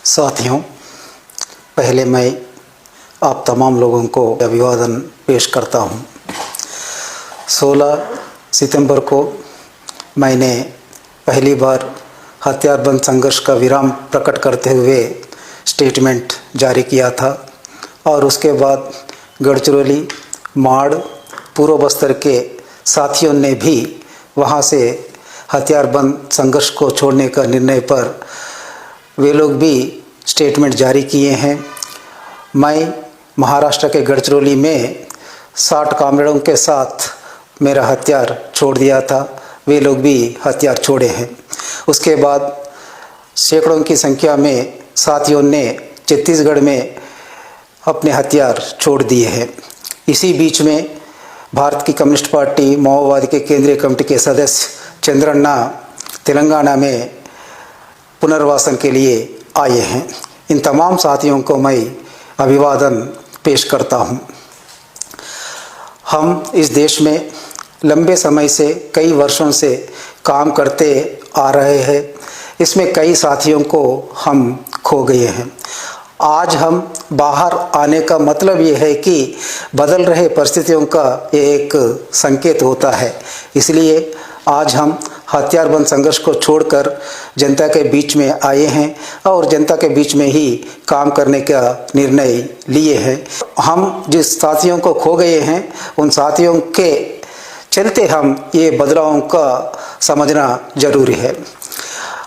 साथियों, पहले मैं आप तमाम लोगों को अभिवादन पेश करता हूं। 16 सितंबर को मैंने पहली बार हथियारबंद संघर्ष का विराम प्रकट करते हुए स्टेटमेंट जारी किया था और उसके बाद गढ़चिरौली, माड़, पूर्व बस्तर के साथियों ने भी वहां से हथियारबंद संघर्ष को छोड़ने का निर्णय पर वे लोग भी स्टेटमेंट जारी किए हैं। मैं महाराष्ट्र के गढ़चिरौली में 60 कामरेडों के साथ मेरा हथियार छोड़ दिया था, वे लोग भी हथियार छोड़े हैं। उसके बाद सैकड़ों की संख्या में साथियों ने छत्तीसगढ़ में अपने हथियार छोड़ दिए हैं। इसी बीच में भारत की कम्युनिस्ट पार्टी माओवादी के केंद्रीय कमेटी के सदस्य चंद्रन्ना तेलंगाना में पुनर्वासन के लिए आए हैं। इन तमाम साथियों को मैं अभिवादन पेश करता हूं। हम इस देश में लंबे समय से, कई वर्षों से काम करते आ रहे हैं। इसमें कई साथियों को हम खो गए हैं। आज हम बाहर आने का मतलब ये है कि बदल रहे परिस्थितियों का एक संकेत होता है। इसलिए आज हम हथियारबंद संघर्ष को छोड़कर जनता के बीच में आए हैं और जनता के बीच में ही काम करने का निर्णय लिए हैं। हम जिस साथियों को खो गए हैं उन साथियों के चलते हम ये बदलावों का समझना जरूरी है।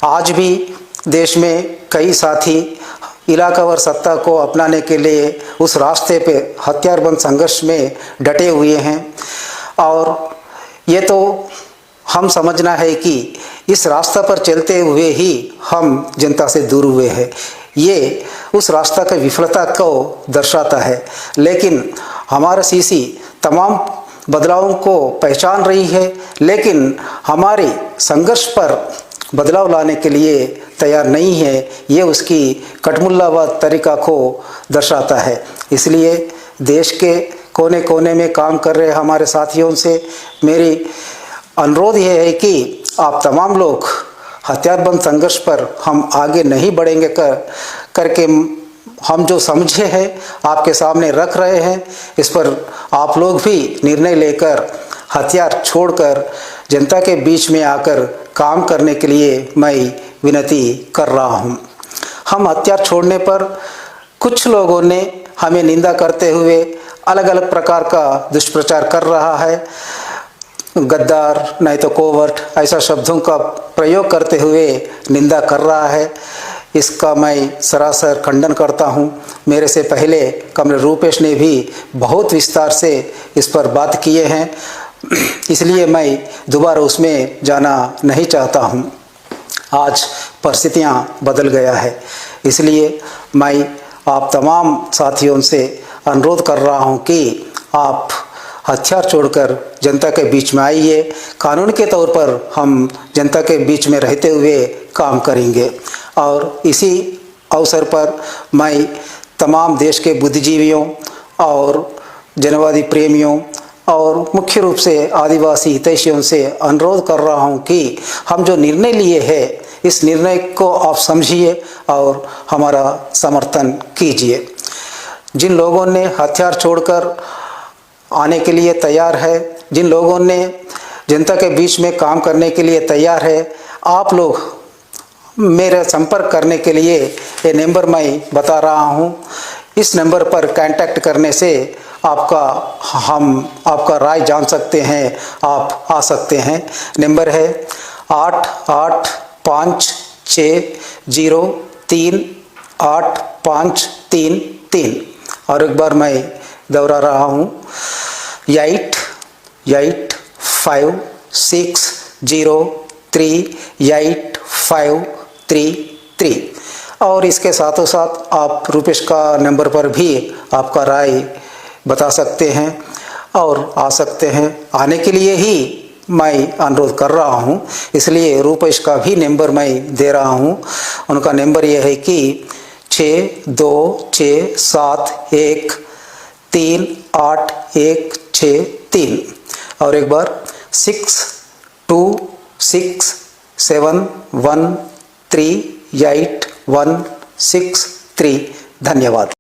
आज भी देश में कई साथी इलाकावार सत्ता को अपनाने के लिए उस रास्ते पे हथियारबंद संघर्ष में डटे हुए हैं और ये तो हम समझना है कि इस रास्ता पर चलते हुए ही हम जनता से दूर हुए हैं। ये उस रास्ता की विफलता को दर्शाता है, लेकिन हमारा सीसी तमाम बदलावों को पहचान रही है, लेकिन हमारे संघर्ष पर बदलाव लाने के लिए तैयार नहीं है। ये उसकी कटमुल्लावाद तरीका को दर्शाता है। इसलिए देश के कोने कोने में काम कर रहे हमारे साथियों से मेरी अनुरोध ये है कि आप तमाम लोग हथियारबंद संघर्ष पर हम आगे नहीं बढ़ेंगे करके हम जो समझे हैं आपके सामने रख रहे हैं। इस पर आप लोग भी निर्णय लेकर हथियार छोड़कर जनता के बीच में आकर काम करने के लिए मैं विनती कर रहा हूं। हम हथियार छोड़ने पर कुछ लोगों ने हमें निंदा करते हुए अलग अलग प्रकार का दुष्प्रचार कर रहा है। गद्दार, नहीं तो कोवर्ट, ऐसा शब्दों का प्रयोग करते हुए निंदा कर रहा है। इसका मैं सरासर खंडन करता हूं। मेरे से पहले कमरेड रूपेश ने भी बहुत विस्तार से इस पर बात किए हैं, इसलिए मैं दोबारा उसमें जाना नहीं चाहता हूं। आज परिस्थितियां बदल गया है, इसलिए मैं आप तमाम साथियों से अनुरोध कर रहा हूं कि आप हथियार छोड़कर जनता के बीच में आइए। कानून के तौर पर हम जनता के बीच में रहते हुए काम करेंगे। और इसी अवसर पर मैं तमाम देश के बुद्धिजीवियों और जनवादी प्रेमियों और मुख्य रूप से आदिवासी हितैषियों से अनुरोध कर रहा हूं कि हम जो निर्णय लिए हैं इस निर्णय को आप समझिए और हमारा समर्थन कीजिए। जिन लोगों ने हथियार छोड़कर आने के लिए तैयार है, जिन लोगों ने जनता के बीच में काम करने के लिए तैयार है, आप लोग मेरे संपर्क करने के लिए ये नंबर मैं बता रहा हूँ। इस नंबर पर कांटेक्ट करने से हम आपका राय जान सकते हैं, आप आ सकते हैं। नंबर है 8856038533 और एक बार मैं दोहरा रहा हूँ 8856038533 और इसके साथों साथ आप रूपेश का नंबर पर भी आपका राय बता सकते हैं और आ सकते हैं। आने के लिए ही मैं अनुरोध कर रहा हूं, इसलिए रूपेश का भी नंबर मैं दे रहा हूं। उनका नंबर यह है कि 6267138163 और एक बार 6267138163 663। धन्यवाद।